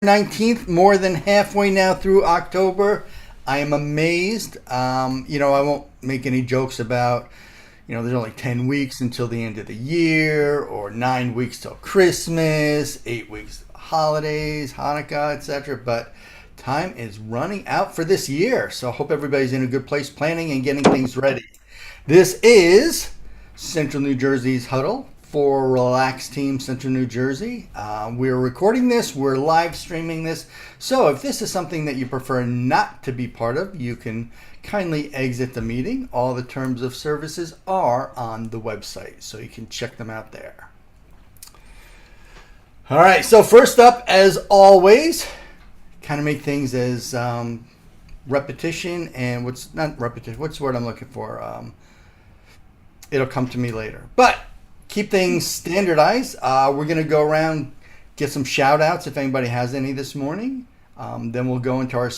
19th, more than halfway now through October. I am amazed. I won't make any jokes about, there's only 10 weeks until the end of the year, or 9 weeks till Christmas, 8 weeks holidays, Hanukkah, etc. But time is running out for this year. So I hope everybody's in a good place planning and getting things ready. This is Central New Jersey's Huddle for Relax Team Central New Jersey. We're recording this, we're live streaming this. So if this is something that you prefer not to be part of, you can kindly exit the meeting. All the terms of services are on the website, so you can check them out there. All right, so first up, as always, kind of make things as repetition and what's the word I'm looking for? It'll come to me later. But keep things standardized. We're going to go around, get some shout outs if anybody has any this morning. Then we'll go into our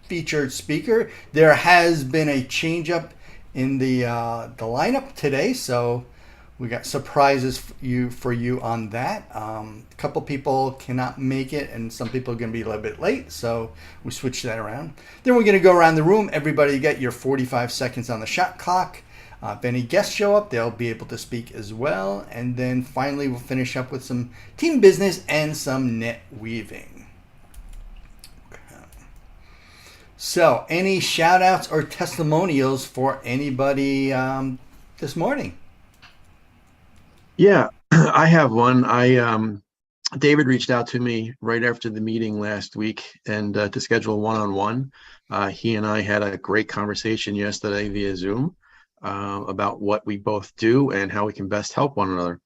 featured speaker. There has been a change up in the lineup today, so we got surprises for you on that. A couple people cannot make it, and some people are going to be a little bit late, so we switched that around. Then we're going to go around the room. Everybody get your 45 seconds on the shot clock. If any guests show up, they'll be able to speak as well. And then finally, we'll finish up with some team business and some net weaving. Okay. So, any shout outs or testimonials for anybody this morning? Yeah, I have one. David reached out to me right after the meeting last week and to schedule a one-on-one. He and I had a great conversation yesterday via Zoom about what we both do and how we can best help one another.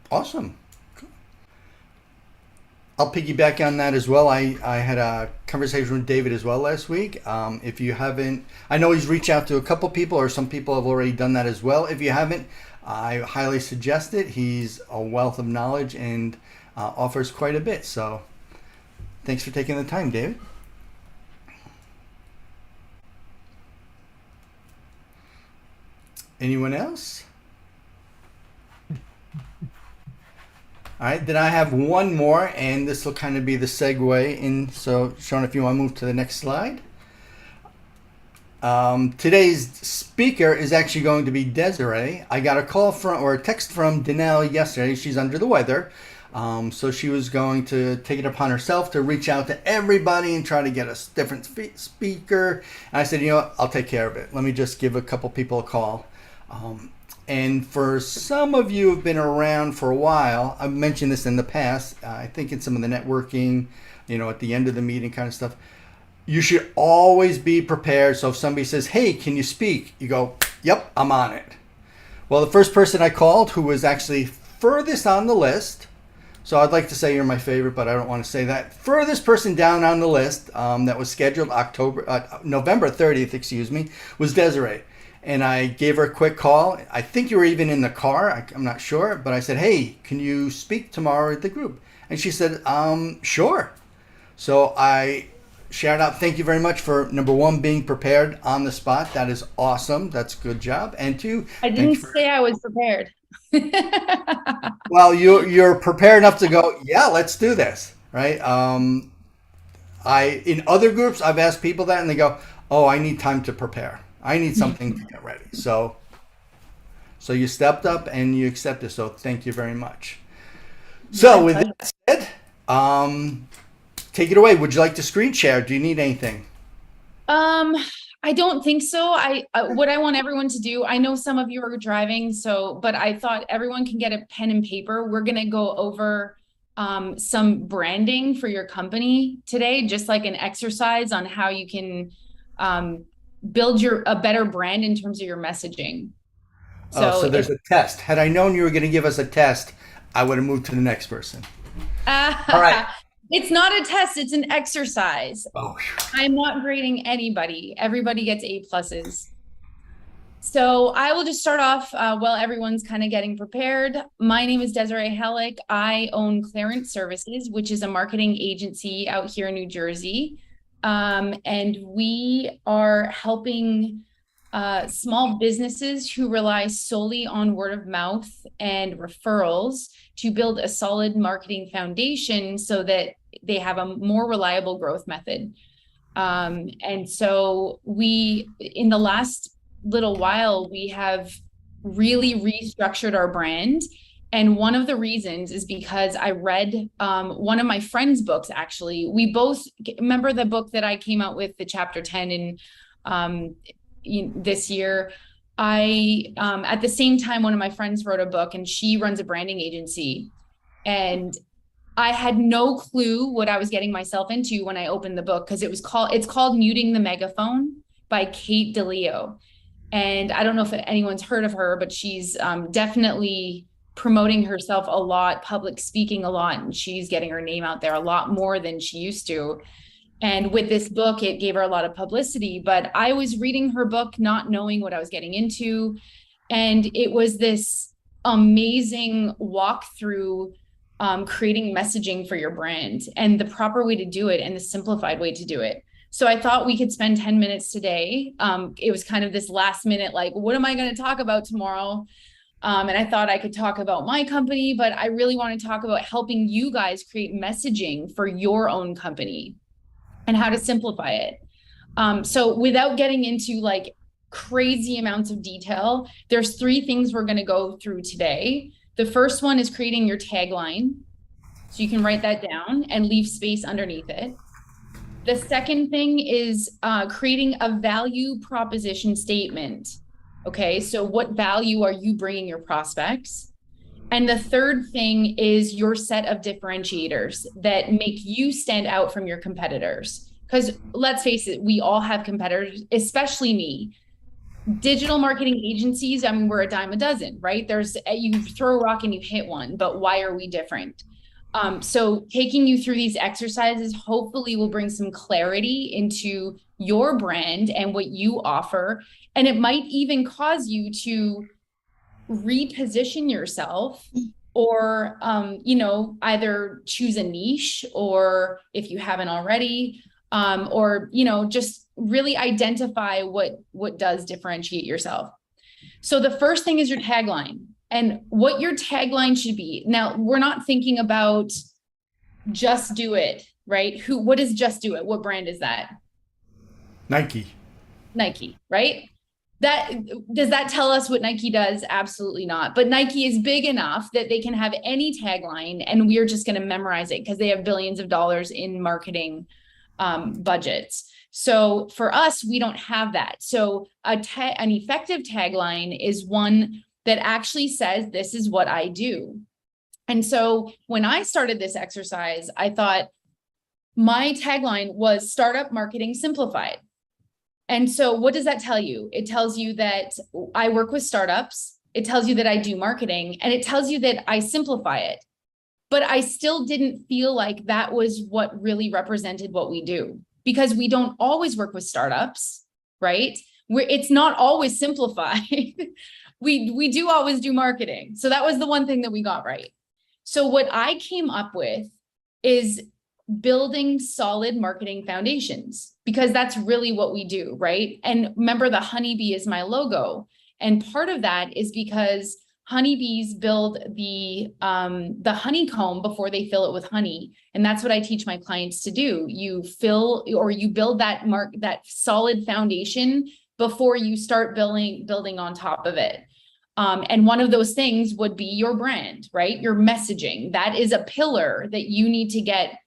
Awesome. I'll piggyback on that as well. I had a conversation with David as well last week. If you haven't, I know he's reached out to a couple people, or some people have already done that as well. If you haven't, I highly suggest it. He's a wealth of knowledge and offers quite a bit. So thanks for taking the time, David. Anyone else? All right, then I have one more, and this will kind of be the segue in. So, Sean, if you want to move to the next slide. Today's speaker is actually going to be Desiree. I got a call from, or a text from Danelle yesterday. She's under the weather. So she was going to take it upon herself to reach out to everybody and try to get a different speaker. And I said, I'll take care of it. Let me just give a couple people a call. And for some of you who've been around for a while, I've mentioned this in the past, I think in some of the networking, at the end of the meeting kind of stuff, you should always be prepared. So if somebody says, hey, can you speak? You go, yep, I'm on it. Well, the first person I called, who was actually furthest on the list, so I'd like to say you're my favorite, but I don't want to say that. Furthest person down on the list that was scheduled November 30th, was Desiree. And I gave her a quick call. I think you were even in the car. I'm not sure. But I said, hey, can you speak tomorrow at the group? And she said, sure. So I shared out, thank you very much for, number one, being prepared on the spot. That is awesome. That's a good job. And two, I didn't say I was prepared. Well, you're prepared enough to go, yeah, let's do this, right? In other groups, I've asked people that, and they go, oh, I need time to prepare. I need something to get ready. So you stepped up and you accepted. So thank you very much. So with that said, take it away. Would you like to screen share? Do you need anything? I don't think so. What I want everyone to do, I know some of you are driving, but I thought everyone can get a pen and paper. We're going to go over some branding for your company today, just like an exercise on how you can build a better brand in terms of your messaging. So there's a test. Had I known you were going to give us a test, I would have moved to the next person. All right. It's not a test. It's an exercise. Oh. I'm not grading anybody. Everybody gets A+. So I will just start off while everyone's kind of getting prepared. My name is Desiree Hellick. I own Clarence Services, which is a marketing agency out here in New Jersey. And we are helping small businesses who rely solely on word of mouth and referrals to build a solid marketing foundation so that they have a more reliable growth method. And so in the last little while, we have really restructured our brand. And one of the reasons is because I read one of my friend's books, actually. We both remember the book that I came out with, the chapter 10 in this year. At the same time, one of my friends wrote a book, and she runs a branding agency. And I had no clue what I was getting myself into when I opened the book, because it's called Muting the Megaphone by Kate DeLeo. And I don't know if anyone's heard of her, but she's definitely promoting herself a lot, public speaking a lot, and she's getting her name out there a lot more than she used to. And with this book, it gave her a lot of publicity, but I was reading her book not knowing what I was getting into. And it was this amazing walkthrough creating messaging for your brand and the proper way to do it and the simplified way to do it. So I thought we could spend 10 minutes today. It was kind of this last minute, like, what am I going to talk about tomorrow? And I thought I could talk about my company, but I really want to talk about helping you guys create messaging for your own company and how to simplify it. So without getting into like crazy amounts of detail, there's 3 things we're going to go through today. The first one is creating your tagline. So you can write that down and leave space underneath it. The second thing is creating a value proposition statement. Okay, so what value are you bringing your prospects? And the third thing is your set of differentiators that make you stand out from your competitors. Because let's face it, we all have competitors, especially me. Digital marketing agencies, I mean, we're a dime a dozen, right? You throw a rock and you hit one, but why are we different? So taking you through these exercises hopefully will bring some clarity into your brand and what you offer. And it might even cause you to reposition yourself or, either choose a niche, or if you haven't already, or, just really identify what does differentiate yourself. So the first thing is your tagline. And what your tagline should be. Now, we're not thinking about Just Do It, right? What is Just Do It? What brand is that? Nike, right? Does that tell us what Nike does? Absolutely not. But Nike is big enough that they can have any tagline and we're just going to memorize it because they have billions of dollars in marketing budgets. So for us, we don't have that. So an effective tagline is one that actually says, this is what I do. And so when I started this exercise, I thought my tagline was Startup Marketing Simplified. And so what does that tell you? It tells you that I work with startups. It tells you that I do marketing, and it tells you that I simplify it. But I still didn't feel like that was what really represented what we do, because we don't always work with startups, right? It's not always simplified. We do always do marketing. So that was the one thing that we got right. So what I came up with is building solid marketing foundations, because that's really what we do, right? And remember, the honeybee is my logo. And part of that is because honeybees build the honeycomb before they fill it with honey. And that's what I teach my clients to do. You build that solid foundation before you start building on top of it. And one of those things would be your brand, right? Your messaging. That is a pillar that you need to get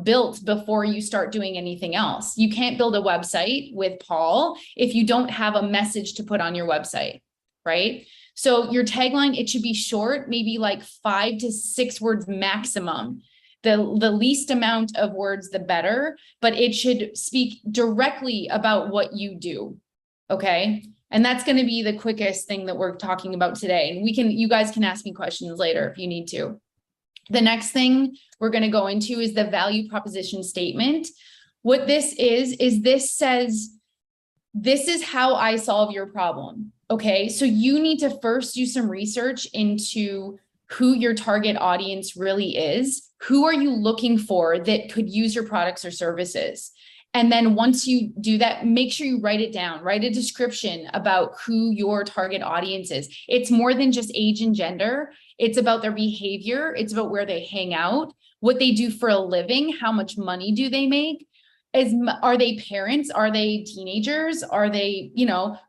built before you start doing anything else. You can't build a website with Paul if you don't have a message to put on your website, right? So your tagline, it should be short, maybe like 5 to 6 words maximum. The least amount of words, the better, but it should speak directly about what you do. Okay. And that's going to be the quickest thing that we're talking about today. And you guys can ask me questions later if you need to. The next thing we're going to go into is the value proposition statement. What this is this says, this is how I solve your problem. Okay. So you need to first do some research into who your target audience really is. Who are you looking for that could use your products or services? And then once you do that, make sure you write it down, write a description about who your target audience is. It's more than just age and gender. It's about their behavior. It's about where they hang out, what they do for a living, how much money do they make? Are they parents? Are they teenagers? Are they,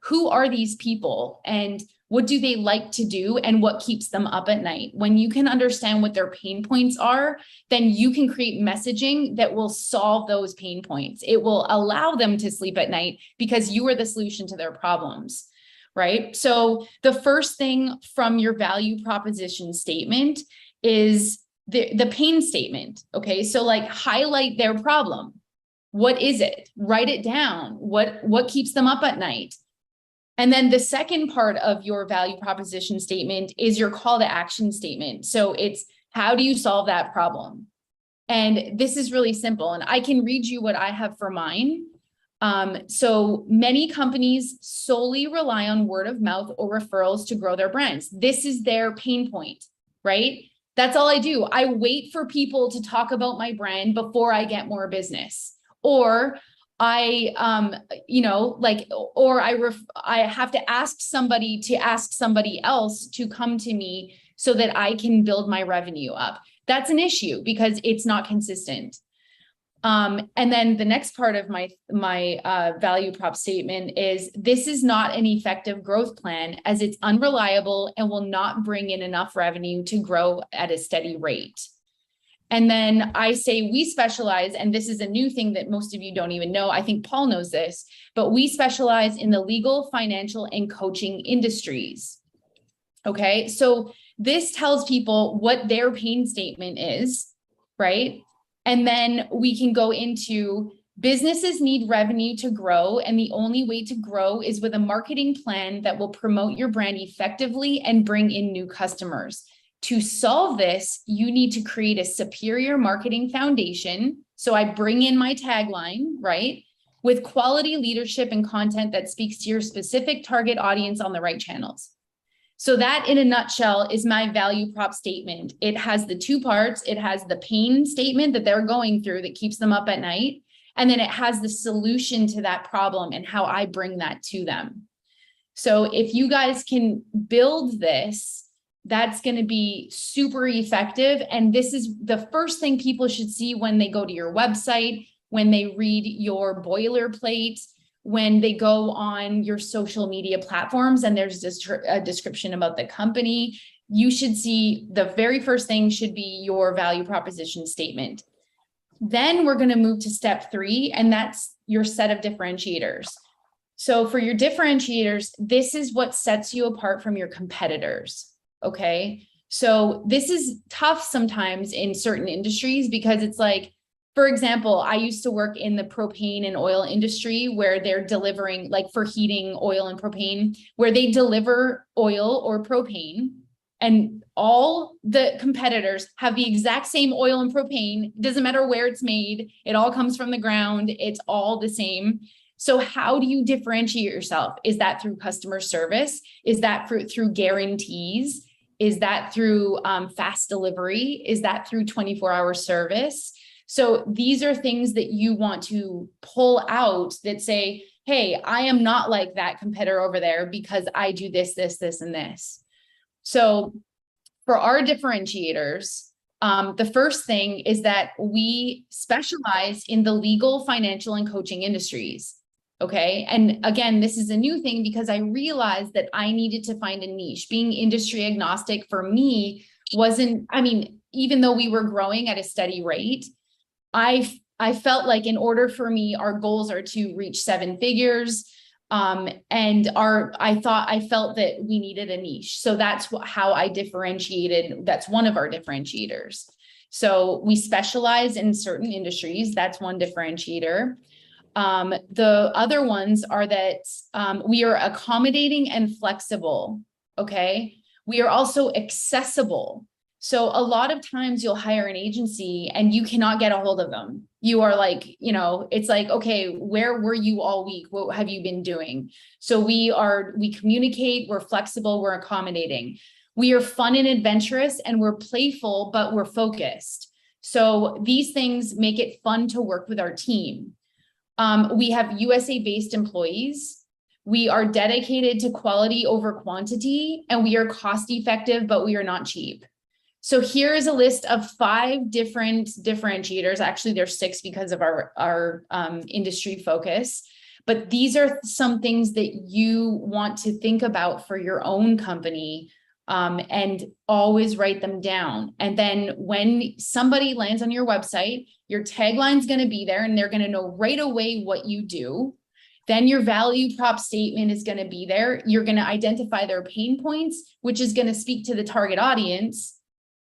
who are these people? And what do they like to do and what keeps them up at night? When you can understand what their pain points are, then you can create messaging that will solve those pain points. It will allow them to sleep at night because you are the solution to their problems, right? So the first thing from your value proposition statement is the pain statement, okay? So like highlight their problem. What is it? Write it down. What keeps them up at night? And then the second part of your value proposition statement is your call to action statement. So it's how do you solve that problem? And this is really simple. And I can read you what I have for mine. So many companies solely rely on word of mouth or referrals to grow their brands. This is their pain point, right? That's all I do. I wait for people to talk about my brand before I get more business. Or I have to ask somebody else to come to me so that I can build my revenue up. That's an issue because it's not consistent. And then the next part of my value prop statement is this is not an effective growth plan as it's unreliable and will not bring in enough revenue to grow at a steady rate. And then I say we specialize, and this is a new thing that most of you don't even know. I think Paul knows this, but we specialize in the legal, financial, and coaching industries. Okay, so this tells people what their pain statement is, right? And then we can go into businesses need revenue to grow, and the only way to grow is with a marketing plan that will promote your brand effectively and bring in new customers. To solve this, you need to create a superior marketing foundation. So I bring in my tagline, right? With quality leadership and content that speaks to your specific target audience on the right channels. So that in a nutshell is my value prop statement. It has the two parts. It has the pain statement that they're going through that keeps them up at night. And then it has the solution to that problem and how I bring that to them. So if you guys can build this, that's going to be super effective. And this is the first thing people should see when they go to your website, when they read your boilerplate, when they go on your social media platforms, and there's a description about the company. You should see the very first thing should be your value proposition statement. Then we're going to move to step 3, and that's your set of differentiators. So for your differentiators, this is what sets you apart from your competitors. Okay. So this is tough sometimes in certain industries because it's like, for example, I used to work in the propane and oil industry where they're delivering, like for heating oil and propane, where they deliver oil or propane, and all the competitors have the exact same oil and propane. Doesn't matter where it's made. It all comes from the ground. It's all the same. So how do you differentiate yourself? Is that through customer service? Is that through guarantees? Is that through fast delivery? Is that through 24-hour service? So these are things that you want to pull out that say, hey, I am not like that competitor over there because I do this, this, this, and this. So for our differentiators, the first thing is that we specialize in the legal, financial, and coaching industries. Okay. And again, this is a new thing because I realized that I needed to find a niche. Being industry agnostic for me even though we were growing at a steady rate, I felt like in order for me, our goals are to reach 7 figures. I felt that we needed a niche. So that's how I differentiated. That's one of our differentiators. So we specialize in certain industries. That's one differentiator. The other ones are that we are accommodating and flexible. Okay. We are also accessible. So a lot of times you'll hire an agency and you cannot get a hold of them. You are like, it's like, okay, where were you all week? What have you been doing? So we communicate, we're flexible, we're accommodating. We are fun and adventurous, and we're playful, but we're focused. So these things make it fun to work with our team. We have USA-based employees. We are dedicated to quality over quantity, and we are cost effective, but we are not cheap. So here is a list of 5 different differentiators. Actually, there's 6 because of our industry focus. But these are some things that you want to think about for your own company, and always write them down. And then when somebody lands on your website, your tagline is going to be there and they're going to know right away what you do. Then your value prop statement is going to be there. You're going to identify their pain points, which is going to speak to the target audience.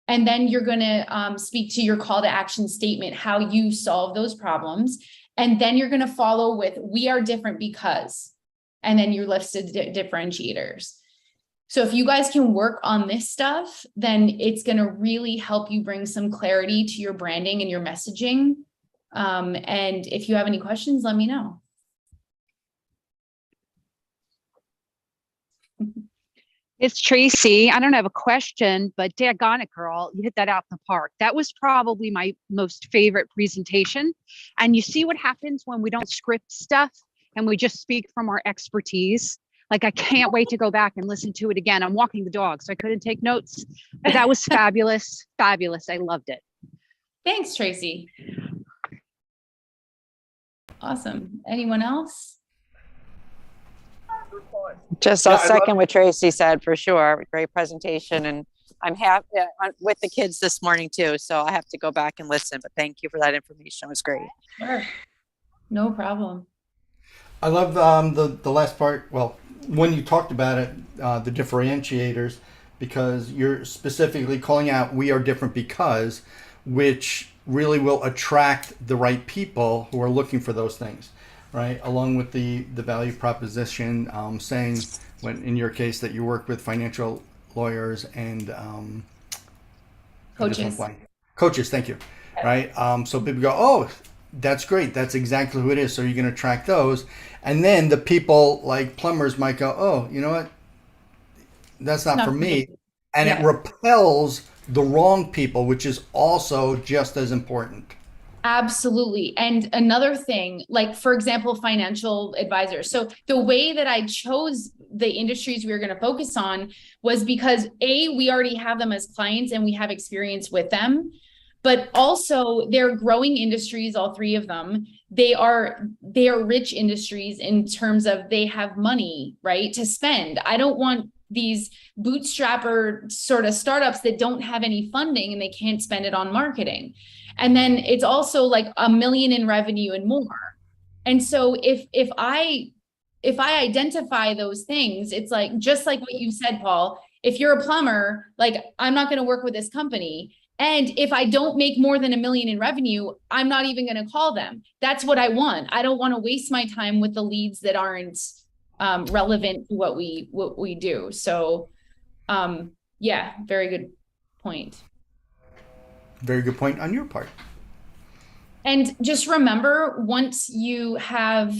And then you're going to speak to your call to action statement, how you solve those problems. And then you're going to follow with, we are different because, and then your list of differentiators. So if you guys can work on this stuff, then it's going to really help you bring some clarity to your branding and your messaging. And if you have any questions, let me know. It's Tracy. I don't have a question, but daggone it, girl, you hit that out in the park. That was probably my most favorite presentation. And you see what happens when we don't script stuff and we just speak from our expertise. Like, I can't wait to go back and listen to it again. I'm walking the dog, so I couldn't take notes, but that was fabulous. Fabulous. I loved it. Thanks, Tracy. Awesome. Anyone else? Just I'll second what Tracy said, for sure. Great presentation, and I'm happy with the kids this morning too. So I have to go back and listen. But thank you for that information. It was great. Sure. No problem. I love the last part. Well, when you talked about it, the differentiators, because you're specifically calling out we are different because, which really will attract the right people who are looking for those things, right? Along with the value proposition, saying, when in your case, that you work with financial lawyers and Coaches. Coaches, thank you. Right? So people go, oh, that's great. That's exactly who it is. So you're going to attract those. And then the people like plumbers might go, oh, you know what? That's not for me. And Yeah. it repels the wrong people, which is also just as important. Absolutely. And another thing, like, for example, financial advisors. So the way that I chose the industries we were going to focus on was because we already have them as clients and we have experience with them, but also they're growing industries, all 3 of them. They are rich industries in terms of they have money, right, to spend. I don't want these bootstrapper sort of startups that don't have any funding and they can't spend it on marketing. And then it's also like $1 million in revenue and more. And so if I identify those things, it's like, just like what you said, Paul, if you're a plumber, like, I'm not going to work with this company. And if I don't make more than $1 million in revenue, I'm not even going to call them. That's what I want. I don't want to waste my time with the leads that aren't relevant to what we do. So, yeah, very good point. Very good point on your part. And just remember, once you have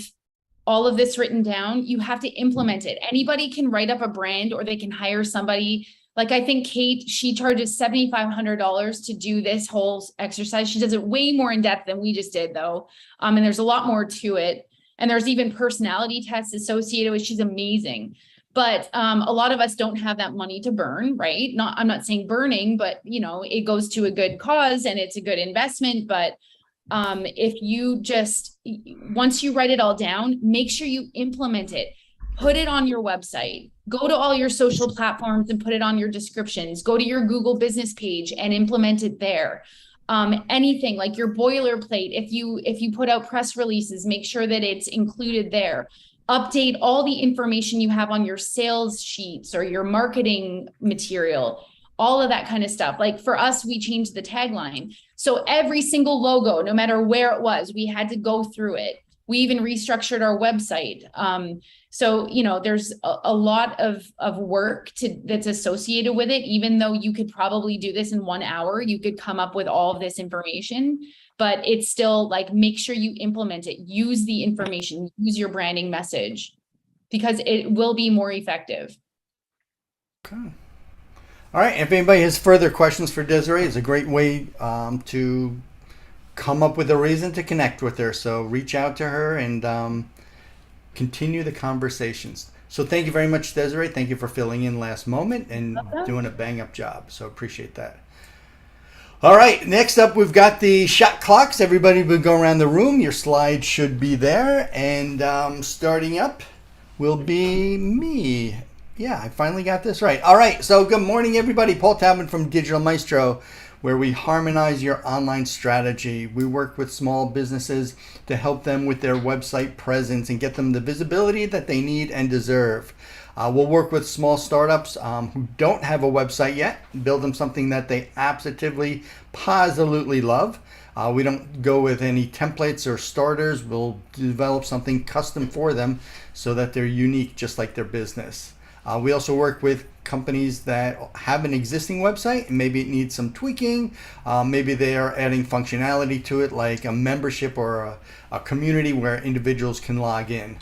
all of this written down, you have to implement it. Anybody can write up a brand or they can hire somebody. Like, I think Kate, she charges $7,500 to do this whole exercise. She does it way more in depth than we just did, though. And there's a lot more to it. And there's even personality tests associated with. She's amazing. But a lot of us don't have that money to burn, right? I'm not saying burning, but it goes to a good cause and it's a good investment. But if you just, once you write it all down, make sure you implement it. Put it on your website. Go to all your social platforms and put it on your descriptions. Go to your Google business page and implement it there. Anything like your boilerplate, if you put out press releases, make sure that it's included there. Update all the information you have on your sales sheets or your marketing material, all of that kind of stuff. Like, for us, we changed the tagline. So every single logo, no matter where it was, we had to go through it. We even restructured our website. So, there's a lot of work that's associated with it. Even though you could probably do this in 1 hour, you could come up with all of this information, but it's still like, make sure you implement it, use the information, use your branding message, because it will be more effective. Okay. All right. If anybody has further questions for Desiree, it's a great way to come up with a reason to connect with her. So reach out to her and continue the conversations. So thank you very much, Desiree. Thank you for filling in last moment and Welcome. doing a bang up job. So appreciate that. All right, next up we've got the shot clocks. Everybody will go around the room. Your slide should be there. And starting up will be me. Yeah, I finally got this right. All right, so good morning, everybody. Paul Talbot from Digital Maestro, where we harmonize your online strategy. We work with small businesses to help them with their website presence and get them the visibility that they need and deserve. We'll work with small startups who don't have a website yet, build them something that they positively love. We don't go with any templates or starters. We'll develop something custom for them so that they're unique, just like their business. We also work with companies that have an existing website and maybe it needs some tweaking. Maybe they are adding functionality to it, like a membership or a community where individuals can log in.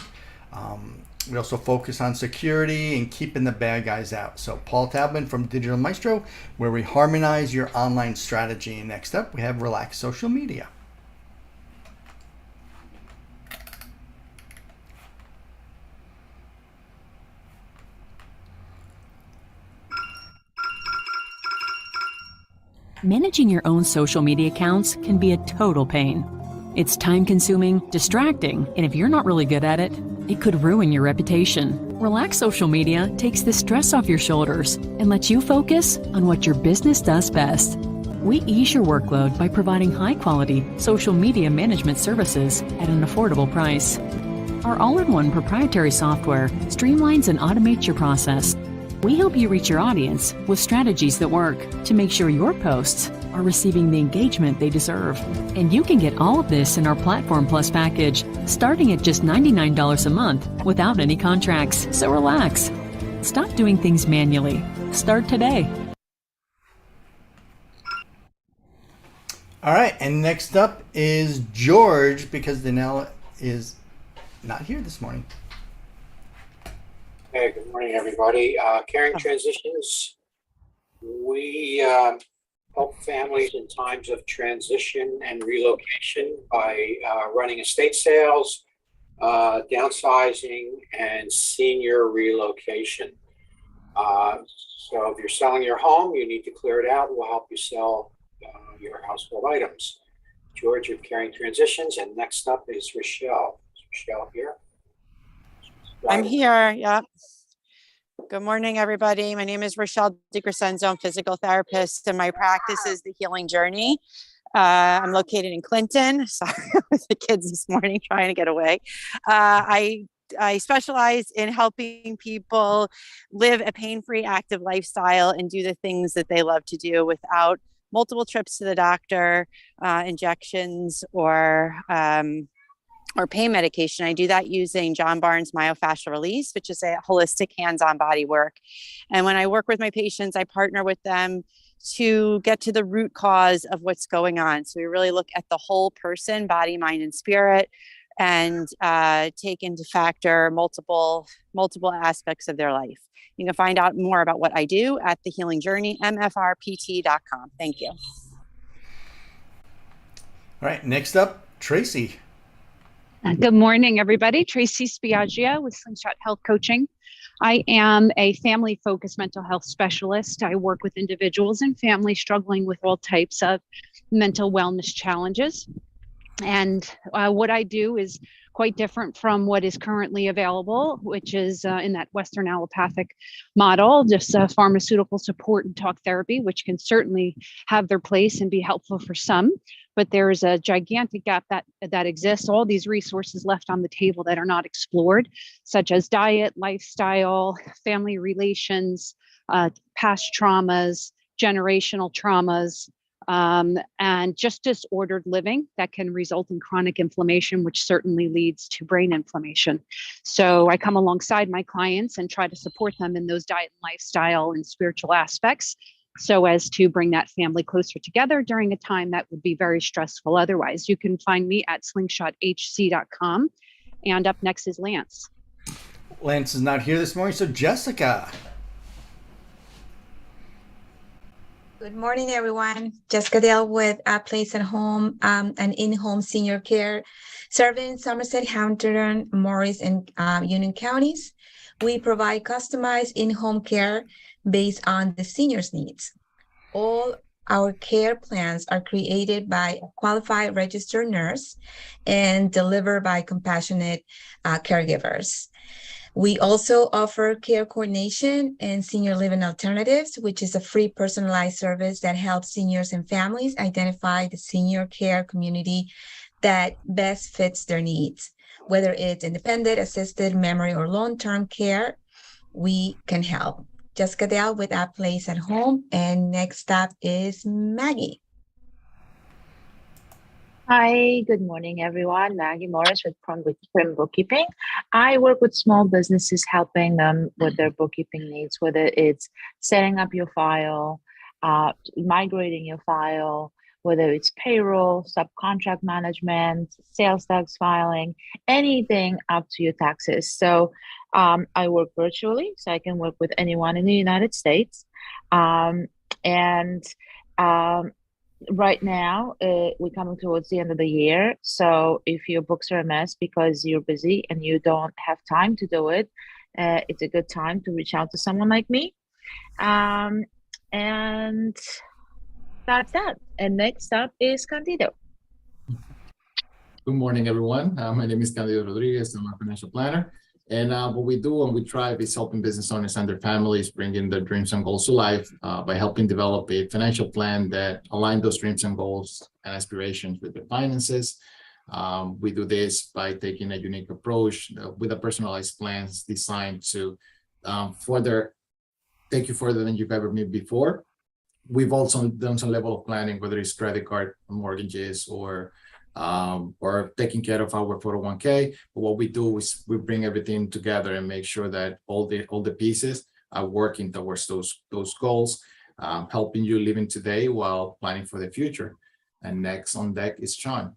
We also focus on security and keeping the bad guys out. So Paul Talbot from Digital Maestro, where we harmonize your online strategy. And next up, we have Relax Social Media. Managing your own social media accounts can be a total pain. It's time-consuming, distracting, and if you're not really good at it, it could ruin your reputation. Relax Social Media takes the stress off your shoulders and lets you focus on what your business does best. We ease your workload by providing high-quality social media management services at an affordable price. Our all-in-one proprietary software streamlines and automates your process. We help you reach your audience with strategies that work to make sure your posts are receiving the engagement they deserve. And you can get all of this in our Platform Plus package, starting at just $99 a month without any contracts. So relax. Stop doing things manually. Start today. All right, and next up is George, because Danelle is not here this morning. Hey, good morning, everybody. Caring Transitions. We help families in times of transition and relocation by running estate sales, downsizing, and senior relocation. So if you're selling your home, you need to clear it out. We'll help you sell your household items. George of Caring Transitions, and next up is Rochelle. Is Rochelle here? I'm here. Yeah. Good morning, everybody. My name is Rochelle DiCrescenzo. I'm a physical therapist, and my practice is The Healing Journey. I'm located in Clinton. Sorry, with the kids this morning trying to get away. I specialize in helping people live a pain-free, active lifestyle and do the things that they love to do without multiple trips to the doctor, injections, or pain medication. I do that using John Barnes myofascial release, which is a holistic hands-on body work. And when I work with my patients, I partner with them to get to the root cause of what's going on. So we really look at the whole person, body, mind, and spirit, and take into factor multiple aspects of their life. You can find out more about what I do at The Healing Journey, mfrpt.com. Thank you. All right, next up, Tracy. Good morning, everybody. Tracy Spiaggia with Slingshot Health Coaching. I am a family-focused mental health specialist. I work with individuals and families struggling with all types of mental wellness challenges. And what I do is quite different from what is currently available, which is in that Western allopathic model, just pharmaceutical support and talk therapy, which can certainly have their place and be helpful for some. But there is a gigantic gap that exists, all these resources left on the table that are not explored, such as diet, lifestyle, family relations, past traumas, generational traumas, and just disordered living that can result in chronic inflammation, which certainly leads to brain inflammation. So I come alongside my clients and try to support them in those diet and lifestyle and spiritual aspects, so as to bring that family closer together during a time that would be very stressful otherwise. You can find me at slingshothc.com. And up next is Lance. Lance is not here this morning, so Jessica. Good morning, everyone. Jessica Dale with A Place at Home, an in-home senior care serving Somerset, Hampton, Morris, and Union counties. We provide customized in-home care based on the senior's needs. All our care plans are created by a qualified registered nurse and delivered by compassionate caregivers. We also offer care coordination and senior living alternatives, which is a free personalized service that helps seniors and families identify the senior care community that best fits their needs. Whether it's independent, assisted, memory, or long-term care, we can help. Jessica Dale with A Place at Home. And next up is Maggie. Hi, good morning, everyone. Maggie Morris with Prim Bookkeeping. I work with small businesses, helping them with their bookkeeping needs, whether it's setting up your file, migrating your file, whether it's payroll, subcontract management, sales tax filing, anything up to your taxes. So I work virtually, so I can work with anyone in the United States. Right now, we're coming towards the end of the year. So if your books are a mess because you're busy and you don't have time to do it, it's a good time to reach out to someone like me. And that's that. And next up is Candido. Good morning, everyone. My name is Candido Rodriguez. I'm a financial planner. And what we do and we thrive is helping business owners and their families bringing their dreams and goals to life by helping develop a financial plan that align those dreams and goals and aspirations with their finances. We do this by taking a unique approach with a personalized plans designed to take you further than you've ever been before. We've also done some level of planning, whether it's credit card mortgages or taking care of our 401k. But what we do is we bring everything together and make sure that all the pieces are working towards those goals, helping you living today while planning for the future. And next on deck is Sean.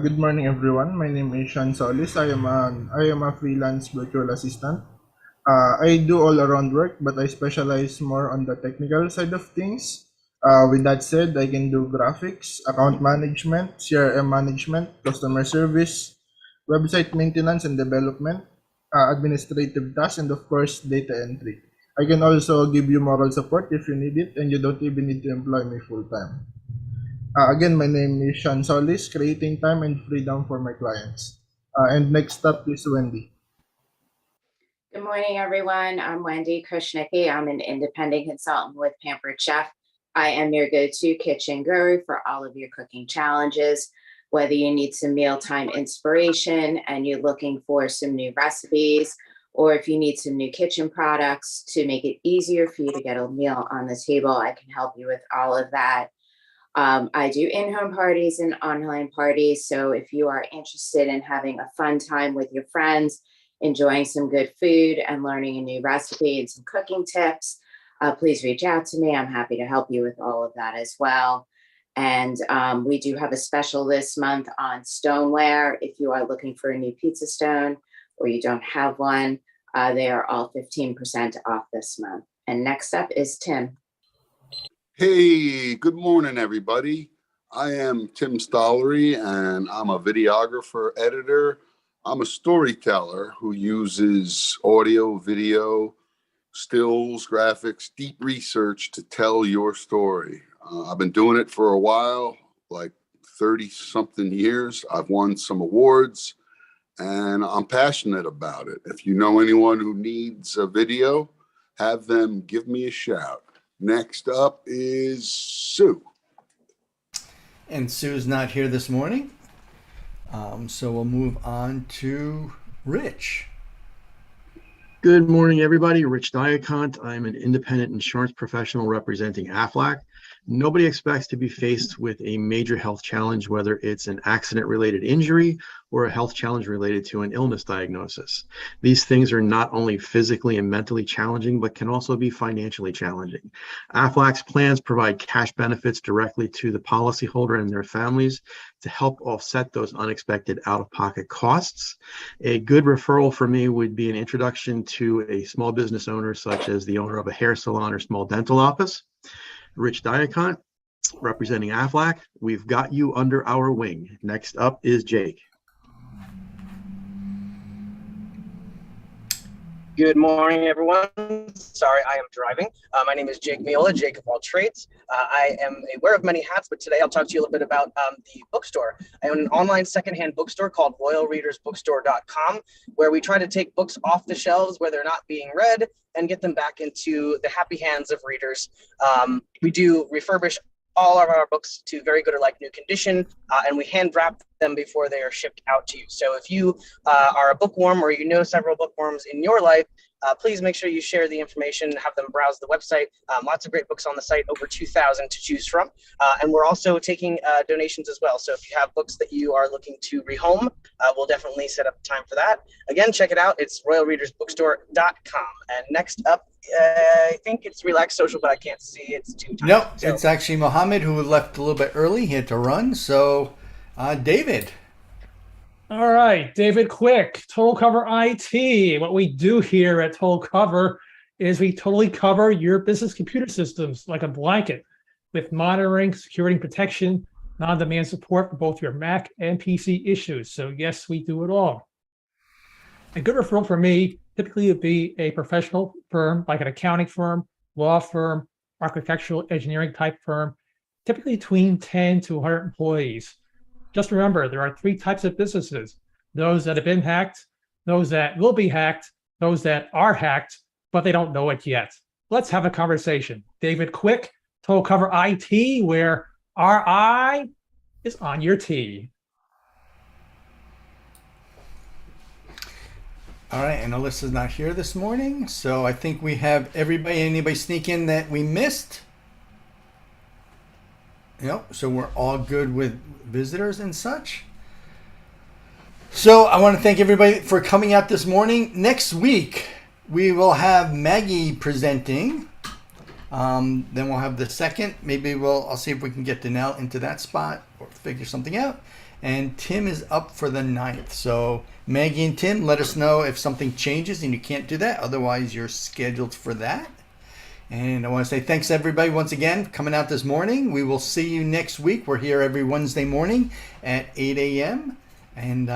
Good morning, everyone. My name is Sean Solis. I am a freelance virtual assistant. I do all around work, but I specialize more on the technical side of things. With that said, I can do graphics, account management, CRM management, customer service, website maintenance and development, administrative tasks, and of course, data entry. I can also give you moral support if you need it, and you don't even need to employ me full-time. Again, my name is Sean Solis, creating time and freedom for my clients. And next up is Wendy. Good morning, everyone. I'm Wendy Krishnicki. I'm an independent consultant with Pampered Chef. I am your go-to kitchen guru for all of your cooking challenges. Whether you need some mealtime inspiration and you're looking for some new recipes, or if you need some new kitchen products to make it easier for you to get a meal on the table, I can help you with all of that. I do in-home parties and online parties. So if you are interested in having a fun time with your friends, enjoying some good food and learning a new recipe and some cooking tips, please reach out to me. I'm happy to help you with all of that as well. And we do have a special this month on stoneware. If you are looking for a new pizza stone or you don't have one, they are all 15% off this month. And next up is Tim. Hey, good morning, everybody. I am Tim Stollery, and I'm a videographer, editor. I'm a storyteller who uses audio, video, stills, graphics, deep research to tell your story. I've been doing it for a while, like 30-something years. I've won some awards, and I'm passionate about it. If you know anyone who needs a video, have them give me a shout. Next up is Sue. And Sue's not here this morning. So we'll move on to Rich. Good morning, everybody. Rich Diacont. I'm an independent insurance professional representing Aflac. Nobody expects to be faced with a major health challenge, whether it's an accident-related injury or a health challenge related to an illness diagnosis. These things are not only physically and mentally challenging, but can also be financially challenging. Aflac's plans provide cash benefits directly to the policyholder and their families to help offset those unexpected out-of-pocket costs. A good referral for me would be an introduction to a small business owner, such as the owner of a hair salon or small dental office. Rich Diacont, representing Aflac, we've got you under our wing. Next up is Jake. Good morning, everyone. Sorry, I am driving. My name is Jake Miola, Jake of all trades. I am aware of many hats, but today I'll talk to you a little bit about the bookstore. I own an online secondhand bookstore called RoyalReadersBookstore.com, where we try to take books off the shelves where they're not being read and get them back into the happy hands of readers. We do refurbish all of our books to very good or like new condition, and we hand wrap them before they are shipped out to you. So if you are a bookworm or you know several bookworms in your life, please make sure you share the information, have them browse the website. Lots of great books on the site, over 2,000 to choose from. And we're also taking donations as well. So if you have books that you are looking to rehome, we'll definitely set up time for that. Again, check it out. It's RoyalReadersBookstore.com. And next up, I think it's Relax Social, but I can't see. It's too tiny. Nope, it's actually Mohammed, who left a little bit early. He had to run. So, David. All right, David Quick, Total Cover IT. What we do here at Total Cover is we totally cover your business computer systems like a blanket with monitoring, security, and protection, on-demand support for both your Mac and PC issues. So yes, we do it all. A good referral for me typically would be a professional firm like an accounting firm, law firm, architectural engineering type firm, typically between 10 to 100 employees. Just remember, there are 3 types of businesses: those that have been hacked, those that will be hacked, those that are hacked, but they don't know it yet. Let's have a conversation. David Quick, Total Cover IT, where our eye is on your T. All right, and Alyssa's not here this morning, so I think we have anybody sneak in that we missed? Yep, so we're all good with visitors and such. So I want to thank everybody for coming out this morning. Next week, we will have Maggie presenting. Then we'll have the second. Maybe I'll see if we can get Danelle into that spot or figure something out. And Tim is up for the 9th. So Maggie and Tim, let us know if something changes and you can't do that. Otherwise, you're scheduled for that. And I want to say thanks everybody once again coming out this morning. We will see you next week. We're here every Wednesday morning at 8 a.m. And